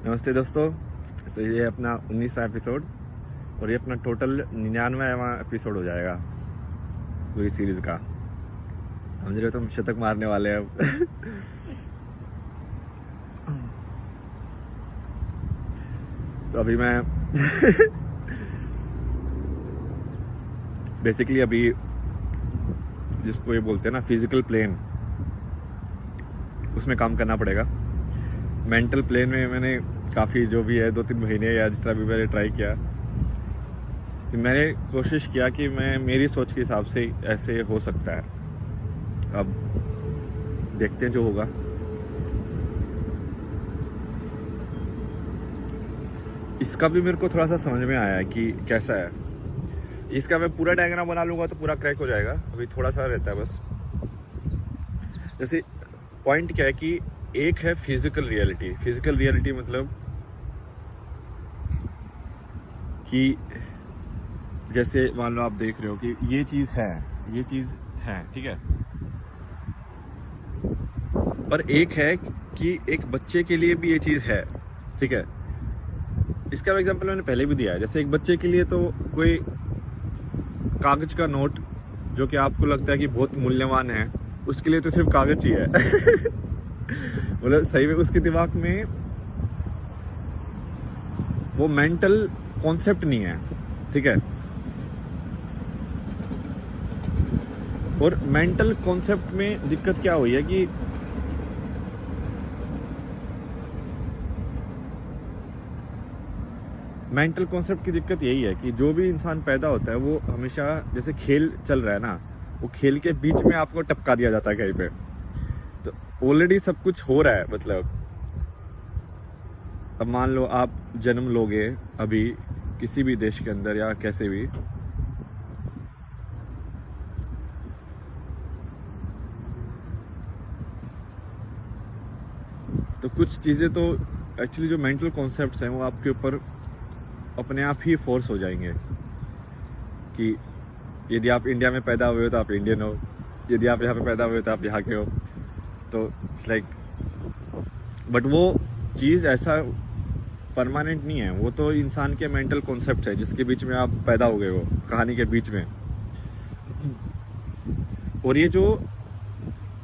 नमस्ते दोस्तों। तो ये अपना 19वां एपिसोड और ये अपना टोटल 99वां एपिसोड हो जाएगा पूरी सीरीज़ का। हम जो तुम शतक मारने वाले हैं अब। तो अभी मैं बेसिकली अभी जिसको ये बोलते हैं ना फिजिकल प्लेन, उसमें काम करना पड़ेगा। मेंटल प्लेन में मैंने काफ़ी जो भी है 2-3 महीने या जितना भी मैंने ट्राई किया, तो मैंने कोशिश किया कि मैं मेरी सोच के हिसाब से ऐसे हो सकता है। अब देखते हैं जो होगा। इसका भी मेरे को थोड़ा सा समझ में आया है कि कैसा है। इसका मैं पूरा डायग्राम बना लूँगा तो पूरा क्रैक हो जाएगा, अभी थोड़ा सा रहता है बस। जैसे पॉइंट क्या है कि एक है फिजिकल रियलिटी। फिजिकल रियलिटी मतलब कि जैसे मान लो आप देख रहे हो कि ये चीज़ है, ठीक है। पर एक है कि एक बच्चे के लिए भी ये चीज़ है, ठीक है। इसका एग्जांपल मैंने पहले भी दिया है। जैसे एक बच्चे के लिए तो कोई कागज का नोट जो कि आपको लगता है कि बहुत मूल्यवान है, उसके लिए तो सिर्फ कागज ही है। मतलब सही में उसके दिमाग में वो मेंटल कॉन्सेप्ट नहीं है, ठीक है। और मेंटल कॉन्सेप्ट में दिक्कत क्या हुई है कि मेंटल कॉन्सेप्ट की दिक्कत यही है कि जो भी इंसान पैदा होता है वो हमेशा, जैसे खेल चल रहा है ना, वो खेल के बीच में आपको टपका दिया जाता है कहीं पे। तो ऑलरेडी सब कुछ हो रहा है। मतलब अब मान लो आप जन्म लोगे अभी किसी भी देश के अंदर या कैसे भी, तो कुछ चीज़ें तो एक्चुअली जो मेंटल कॉन्सेप्ट्स हैं वो आपके ऊपर अपने आप ही फोर्स हो जाएंगे कि यदि आप इंडिया में पैदा हुए हो तो आप इंडियन हो, यदि आप यहाँ पे पैदा हुए हो तो आप यहाँ के हो। तो इट्स लाइक, बट वो चीज़ ऐसा परमानेंट नहीं है। वो तो इंसान के मेंटल कॉन्सेप्ट है जिसके बीच में आप पैदा हो गए हो, कहानी के बीच में। और ये जो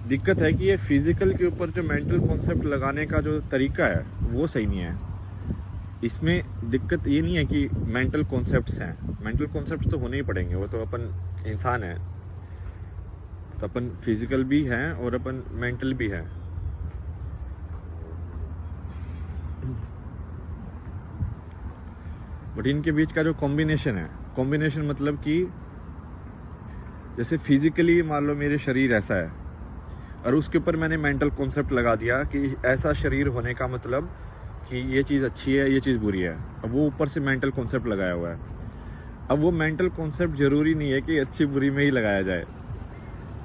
दिक्कत है कि ये फिजिकल के ऊपर जो मेंटल कॉन्सेप्ट लगाने का जो तरीका है वो सही नहीं है। इसमें दिक्कत ये नहीं है कि मेंटल कॉन्सेप्ट्स हैं, मेंटल कॉन्सेप्ट्स तो होने ही पड़ेंगे, वो तो अपन इंसान है, तो अपन फिजिकल भी हैं और अपन मेंटल भी हैं। बट इनके बीच का जो कॉम्बिनेशन है, कॉम्बिनेशन मतलब कि जैसे फिजिकली मान लो मेरे शरीर ऐसा है और उसके ऊपर मैंने मेंटल कॉन्सेप्ट लगा दिया कि ऐसा शरीर होने का मतलब कि ये चीज़ अच्छी है, ये चीज़ बुरी है। अब वो ऊपर से मेंटल कॉन्सेप्ट लगाया हुआ है। अब वो मेंटल कॉन्सेप्ट ज़रूरी नहीं है कि अच्छी बुरी में ही लगाया जाए।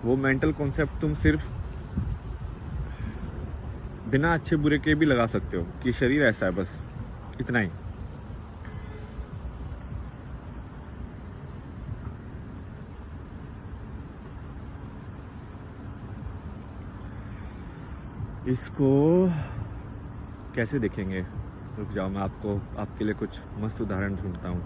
वो मेंटल कॉन्सेप्ट तुम सिर्फ बिना अच्छे बुरे के भी लगा सकते हो कि शरीर ऐसा है, बस इतना ही। इसको कैसे देखेंगे? रुक जाओ, मैं आपके लिए कुछ मस्त उदाहरण ढूंढता हूँ।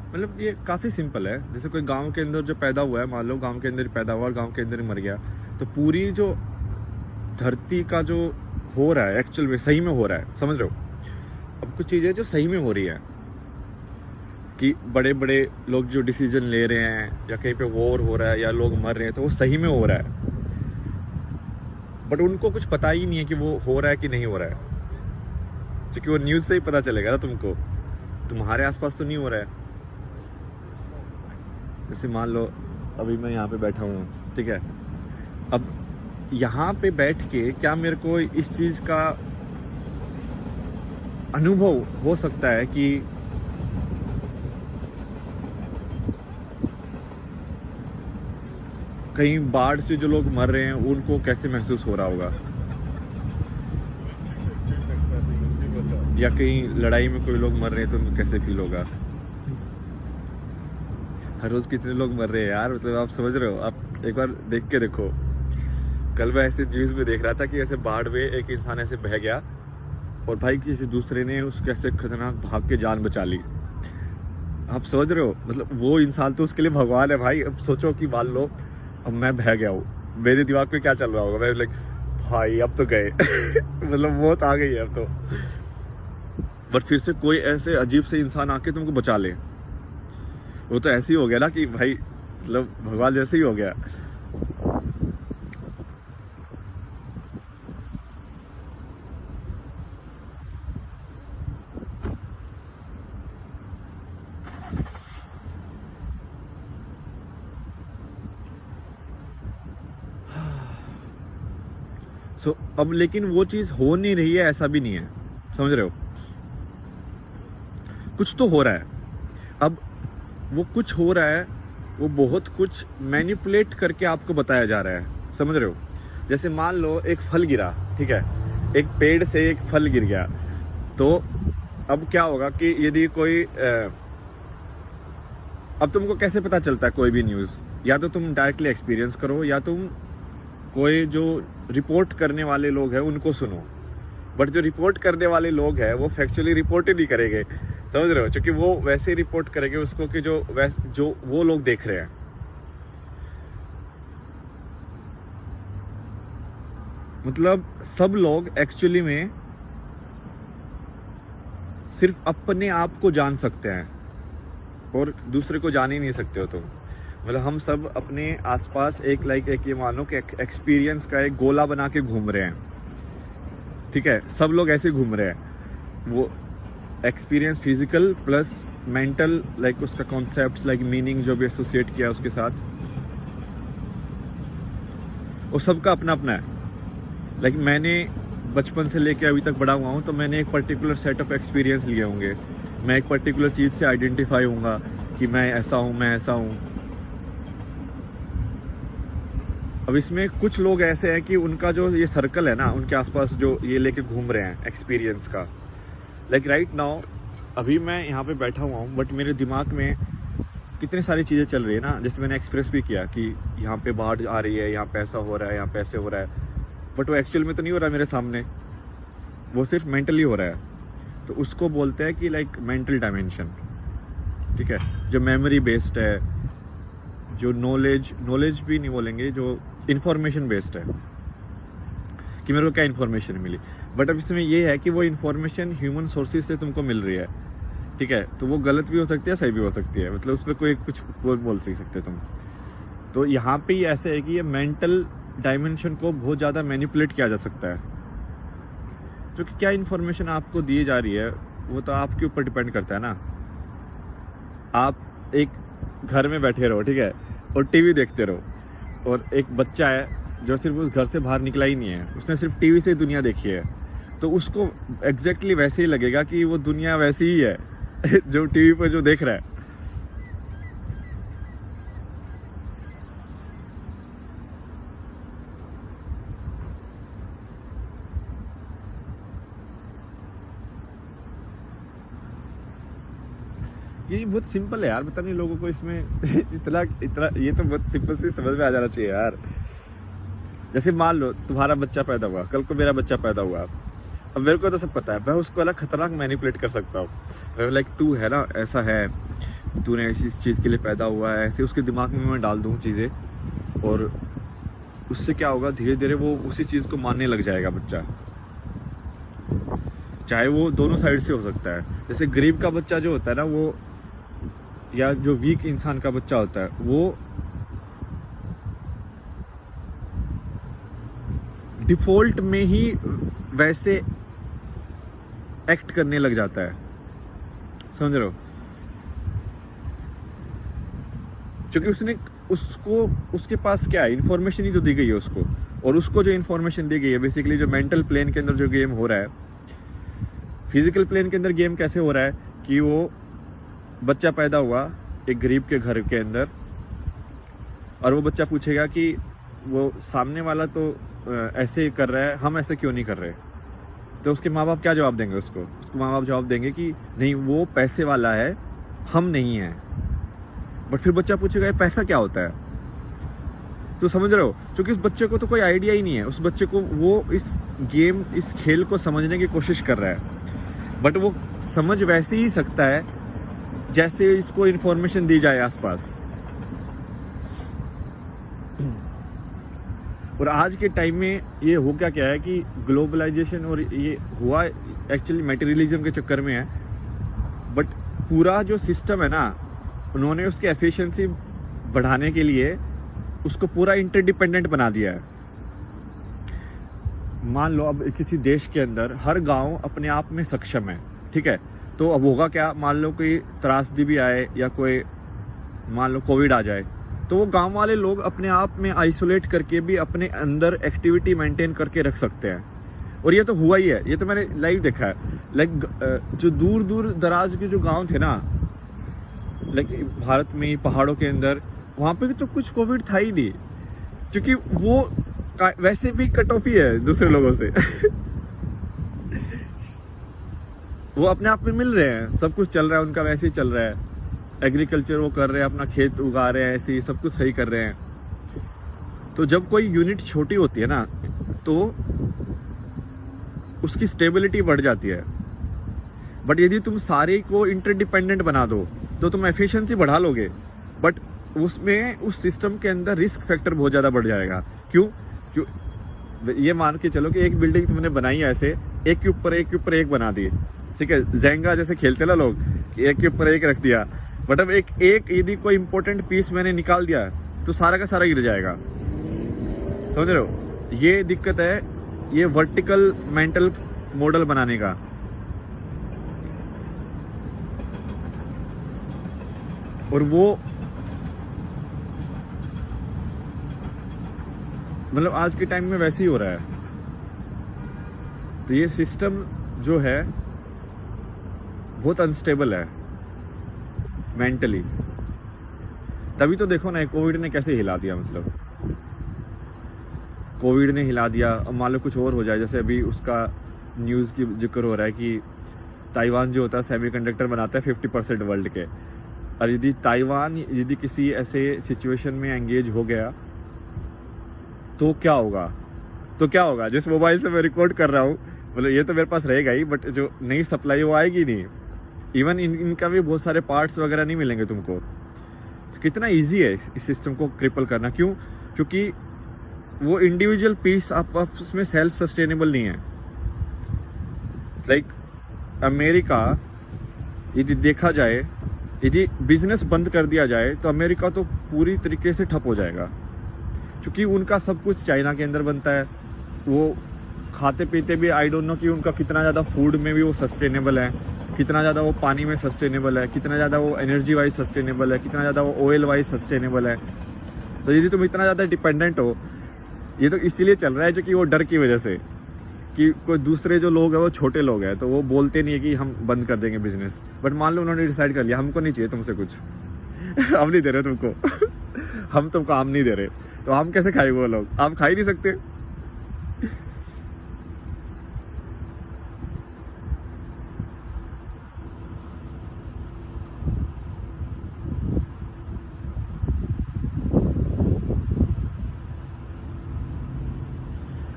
मतलब ये काफ़ी सिंपल है। जैसे कोई गांव के अंदर जो पैदा हुआ है, मान लो गांव के अंदर ही पैदा हुआ और गांव के अंदर ही मर गया, तो पूरी जो धरती का जो हो रहा है एक्चुअल में सही में हो रहा है, समझ रहे हो? अब कुछ चीज़ें जो सही में हो रही है कि बड़े बड़े लोग जो डिसीजन ले रहे हैं या कहीं पे वॉर हो रहा है या लोग मर रहे हैं, तो वो सही में हो रहा है। बट उनको कुछ पता ही नहीं है कि वो हो रहा है कि नहीं हो रहा है, क्योंकि वो न्यूज़ से ही पता चलेगा ना तुमको। तुम्हारे आसपास तो नहीं हो रहा है। जैसे मान लो अभी मैं यहाँ पे बैठा हूँ, ठीक है। अब यहाँ पे बैठ के क्या मेरे को इस चीज़ का अनुभव हो सकता है कि कहीं बाढ़ से जो लोग मर रहे हैं उनको कैसे महसूस हो रहा होगा, या कहीं लड़ाई में कोई लोग मर रहे हैं तो उनको कैसे फील होगा। हर रोज कितने लोग मर रहे हैं यार, मतलब आप समझ रहे हो, आप एक बार देख के देखो। कल मैं ऐसे न्यूज़ में देख रहा था कि ऐसे बाढ़ में एक इंसान ऐसे बह गया और भाई किसी दूसरे ने उसके ऐसे खतरनाक भाग के जान बचा ली। आप समझ रहे हो, मतलब वो इंसान तो उसके लिए भगवान है भाई। अब सोचो कि मान लो अब मैं बह गया हूँ, मेरे दिमाग में क्या चल रहा होगा, मैं लाइक भाई अब तो गए मतलब मौत आ गई है अब तो। बट फिर से कोई ऐसे अजीब से इंसान आके तुमको बचा ले, वो तो ऐसे ही हो गया ना कि भाई मतलब भगवान जैसे ही हो गया। अब लेकिन वो चीज हो नहीं रही है, ऐसा भी नहीं है, समझ रहे हो, कुछ तो हो रहा है। अब वो कुछ हो रहा है, वो बहुत कुछ मैनिपुलेट करके आपको बताया जा रहा है, समझ रहे हो। जैसे मान लो एक फल गिरा, ठीक है, एक पेड़ से एक फल गिर गया, तो अब क्या होगा कि यदि कोई अब तुमको कैसे पता चलता है कोई भी न्यूज़, या तो तुम डायरेक्टली एक्सपीरियंस करो या तुम कोई जो रिपोर्ट करने वाले लोग हैं उनको सुनो। बट जो रिपोर्ट करने वाले लोग हैं वो फैक्चुअली रिपोर्ट ही नहीं करेंगे, समझ रहे हो, क्योंकि वो वैसे रिपोर्ट करेंगे उसको कि जो वो लोग देख रहे हैं। मतलब सब लोग एक्चुअली में सिर्फ अपने आप को जान सकते हैं और दूसरे को जान ही नहीं सकते हो तुम। मतलब हम सब अपने आसपास एक ये मानो कि एक्सपीरियंस का एक गोला बना के घूम रहे हैं, ठीक है, सब लोग ऐसे घूम रहे हैं। वो experience physical plus mental, like उसका कॉन्सेप्ट, लाइक मीनिंग जो भी एसोसिएट किया उसके साथ, वो सबका अपना अपना है। लाइक मैंने बचपन से लेके अभी तक बड़ा हुआ हूँ, तो मैंने एक पर्टिकुलर सेट ऑफ एक्सपीरियंस लिए होंगे, मैं एक पर्टिकुलर चीज़ से आइडेंटिफाई होऊंगा कि मैं ऐसा हूँ, मैं ऐसा हूँ। अब इसमें कुछ लोग ऐसे हैं कि उनका जो ये सर्कल है ना, उनके आसपास जो ये लेके घूम रहे हैं एक्सपीरियंस का, लाइक राइट नाउ अभी मैं यहाँ पे बैठा हुआ हूँ, बट मेरे दिमाग में कितनी सारी चीज़ें चल रही है ना। जैसे मैंने एक्सप्रेस भी किया कि यहाँ पे बाढ़ आ रही है, यहाँ पे ऐसा हो रहा है, यहाँ पे ऐसे हो रहा है, बट वो एक्चुअल में तो नहीं हो रहा है मेरे सामने, वो सिर्फ मेंटली हो रहा है। तो उसको बोलते हैं कि लाइक मेंटल डायमेंशन, ठीक है, जो मेमोरी बेस्ड है, जो नॉलेज भी नहीं बोलेंगे, जो इन्फॉर्मेशन बेस्ड है कि मेरे को क्या इन्फॉर्मेशन मिली। बट अब इसमें ये है कि वो इन्फॉर्मेशन ह्यूमन सोर्सेज से तुमको मिल रही है, ठीक है, तो वो गलत भी हो सकती है, सही भी हो सकती है, मतलब उस पर कुछ बोल सकते तुम। तो यहाँ पे ही ऐसे है कि ये मेंटल डायमेंशन को बहुत ज़्यादा मैनिपुलेट किया जा सकता है, क्योंकि क्या इन्फॉर्मेशन आपको दी जा रही है वो तो आपके ऊपर डिपेंड करता है ना। आप एक घर में बैठे रहो, ठीक है, और टीवी देखते रहो, और एक बच्चा है जो सिर्फ उस घर से बाहर निकला ही नहीं है, उसने सिर्फ टीवी से दुनिया देखी है, तो उसको एग्जैक्टली वैसे ही लगेगा कि वो दुनिया वैसी ही है जो टीवी पर जो देख रहा है। ये बहुत सिंपल है यार, पता नहीं लोगों को इसमें इतना इतना ये तो बहुत सिंपल से समझ में आ जाना चाहिए यार। जैसे मान लो तुम्हारा बच्चा पैदा हुआ, कल को मेरा बच्चा पैदा हुआ, अब मेरे को तो सब पता है, मैं उसको अलग खतरनाक मैनिपुलेट कर सकता हूँ। लाइक तू है ना, ऐसा है, तूने ऐसी चीज़ के लिए पैदा हुआ है, ऐसे उसके दिमाग में मैं डाल दूँ चीज़ें, और उससे क्या होगा, धीरे धीरे वो उसी चीज़ को मानने लग जाएगा बच्चा। चाहे वो दोनों साइड से हो सकता है। जैसे गरीब का बच्चा जो होता है ना, वो या जो वीक इंसान का बच्चा होता है, वो डिफॉल्ट में ही वैसे एक्ट करने लग जाता है, समझ रहे हो, क्योंकि उसके पास क्या है, इन्फॉर्मेशन ही तो दी गई है उसको, और उसको जो इन्फॉर्मेशन दी गई है बेसिकली जो मेंटल प्लेन के अंदर जो गेम हो रहा है, फिजिकल प्लेन के अंदर गेम कैसे हो रहा है कि वो बच्चा पैदा हुआ एक गरीब के घर के अंदर, और वो बच्चा पूछेगा कि वो सामने वाला तो ऐसे कर रहा है, हम ऐसे क्यों नहीं कर रहे। तो उसके माँ बाप क्या जवाब देंगे उसको माँ बाप जवाब देंगे कि नहीं, वो पैसे वाला है, हम नहीं हैं। बट फिर बच्चा पूछेगा ये पैसा क्या होता है, तो समझ रहे हो, क्योंकि उस बच्चे को तो कोई आइडिया ही नहीं है, उस बच्चे को वो इस गेम, इस खेल को समझने की कोशिश कर रहा है, बट वो समझ वैसे ही सकता है जैसे इसको इन्फॉर्मेशन दी जाए आसपास। और आज के टाइम में ये हो क्या है कि ग्लोबलाइजेशन, और ये हुआ एक्चुअली मटेरियलिज्म के चक्कर में है, बट पूरा जो सिस्टम है ना, उन्होंने उसकी एफिशिएंसी बढ़ाने के लिए उसको पूरा इंटरडिपेंडेंट बना दिया है। मान लो अब किसी देश के अंदर हर गांव अपने आप में सक्षम है, ठीक है, तो अब होगा क्या, मान लो कोई त्रासदी भी आए या कोई मान लो कोविड आ जाए, तो वो गांव वाले लोग अपने आप में आइसोलेट करके भी अपने अंदर एक्टिविटी मेंटेन करके रख सकते हैं। और ये तो हुआ ही है, ये तो मैंने लाइव देखा है। लाइक जो दूर दूर दराज के जो गांव थे ना, लाइक भारत में पहाड़ों के अंदर, वहाँ पे तो कुछ कोविड था ही नहीं, क्योंकि वो वैसे भी कट ऑफ ही है दूसरे लोगों से वो अपने आप में मिल रहे हैं, सब कुछ चल रहा है उनका, वैसे ही चल रहा है, एग्रीकल्चर वो कर रहे हैं, अपना खेत उगा रहे हैं, ऐसे ही सब कुछ सही कर रहे हैं। तो जब कोई यूनिट छोटी होती है ना, तो उसकी स्टेबिलिटी बढ़ जाती है। बट यदि तुम सारे को इंटरडिपेंडेंट बना दो तो तुम एफिशिएंसी बढ़ा लोगे, बट उसमें उस सिस्टम के अंदर रिस्क फैक्टर बहुत ज़्यादा बढ़ जाएगा। क्यों ये मान के चलो कि एक बिल्डिंग तुमने बनाई है, ऐसे एक के ऊपर एक बना दी, ठीक है, जेंगा जैसे खेलते ना लोग, एक के ऊपर एक रख दिया, बट अब एक यदि कोई इंपॉर्टेंट पीस मैंने निकाल दिया तो सारा का सारा गिर जाएगा। समझ रहे हो, ये दिक्कत है ये वर्टिकल मेंटल मॉडल बनाने का। और वो मतलब आज के टाइम में वैसे ही हो रहा है। तो ये सिस्टम जो है बहुत अनस्टेबल है मेंटली। तभी तो देखो ना, कोविड ने कैसे हिला दिया, मतलब कोविड ने हिला दिया। अब मान लो कुछ और हो जाए, जैसे अभी उसका न्यूज़ की जिक्र हो रहा है कि ताइवान जो होता है सेमीकंडक्टर बनाता है 50% वर्ल्ड के, और यदि ताइवान यदि किसी ऐसे सिचुएशन में एंगेज हो गया तो क्या होगा। जिस मोबाइल से मैं रिकॉर्ड कर रहा हूँ, मतलब ये तो मेरे पास रहेगा ही, बट जो नई सप्लाई वो आएगी नहीं। इवन इनका भी बहुत सारे पार्ट्स वगैरह नहीं मिलेंगे तुमको। तो कितना इजी है इस सिस्टम को क्रिपल करना। क्योंकि वो इंडिविजुअल पीस आपस में सेल्फ सस्टेनेबल नहीं है। लाइक अमेरिका यदि देखा जाए, यदि बिजनेस बंद कर दिया जाए तो अमेरिका तो पूरी तरीके से ठप हो जाएगा, क्योंकि उनका सब कुछ चाइना के अंदर बनता है। वो खाते पीते भी, आई डोंट नो कि उनका कितना ज़्यादा फूड में भी वो सस्टेनेबल है, कितना ज़्यादा वो पानी में सस्टेनेबल है, कितना ज़्यादा वो एनर्जी वाइज सस्टेनेबल है, कितना ज़्यादा वो ऑयल वाइज सस्टेनेबल है। तो यदि तुम इतना ज़्यादा डिपेंडेंट हो, ये तो इसीलिए चल रहा है जो कि वो डर की वजह से, कि कोई दूसरे जो लोग हैं वो छोटे लोग हैं, तो वो बोलते नहीं है कि हम बंद कर देंगे बिजनेस। बट मान लो उन्होंने डिसाइड कर लिया हमको नहीं चाहिए तुमसे कुछ हम नहीं दे रहे तुमको हम तुमको आम नहीं दे रहे, तो आम कैसे खाएंगे वो लोग? आम खा ही नहीं सकते।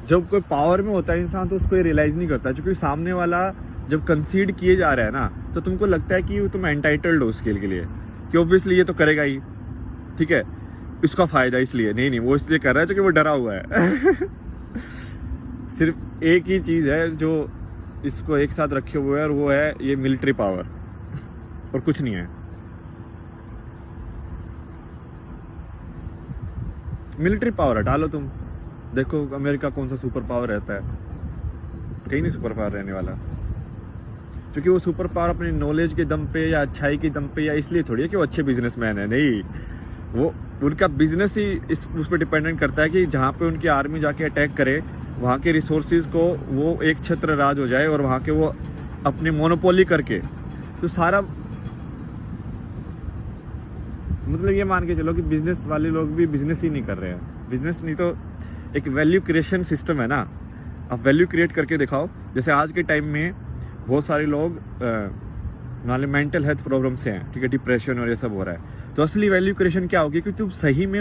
जब कोई पावर में होता है इंसान तो उसको ये रियलाइज नहीं करता, क्योंकि सामने वाला जब कंसीड किए जा रहा है ना, तो तुमको लगता है कि तुम एंटाइटल्ड हो स्किल के लिए, कि ऑब्वियसली ये तो करेगा ही, ठीक है, इसका फायदा इसलिए नहीं, वो इसलिए कर रहा है क्योंकि वो डरा हुआ है सिर्फ एक ही चीज़ है जो इसको एक साथ रखे हुए है, और वो है ये मिलिट्री पावर और कुछ नहीं है। मिलिट्री पावर हटा लो तुम, देखो अमेरिका कौन सा सुपर पावर रहता है? कहीं नहीं सुपर पावर रहने वाला, क्योंकि वो सुपर पावर अपनी नॉलेज के दम पे या अच्छाई के दम पे, या इसलिए थोड़ी है कि वो अच्छे बिजनेसमैन है, नहीं, वो उनका बिजनेस ही उस पर डिपेंडेंट करता है कि जहाँ पे उनकी आर्मी जाके अटैक करे, वहाँ के रिसोर्सेज को वो एक छत्र राज हो जाए, और वहाँ के वो अपने मोनोपोली करके, तो सारा मतलब ये मान के चलो कि बिजनेस वाले लोग भी बिजनेस ही नहीं कर रहे हैं। बिजनेस नहीं तो एक वैल्यू क्रिएशन सिस्टम है ना, आप वैल्यू क्रिएट करके दिखाओ। जैसे आज के टाइम में बहुत सारे लोग मान लो मेंटल हेल्थ प्रॉब्लम से हैं, ठीक है, डिप्रेशन और ये सब हो रहा है, तो असली वैल्यू क्रिएशन क्या होगी कि तुम सही में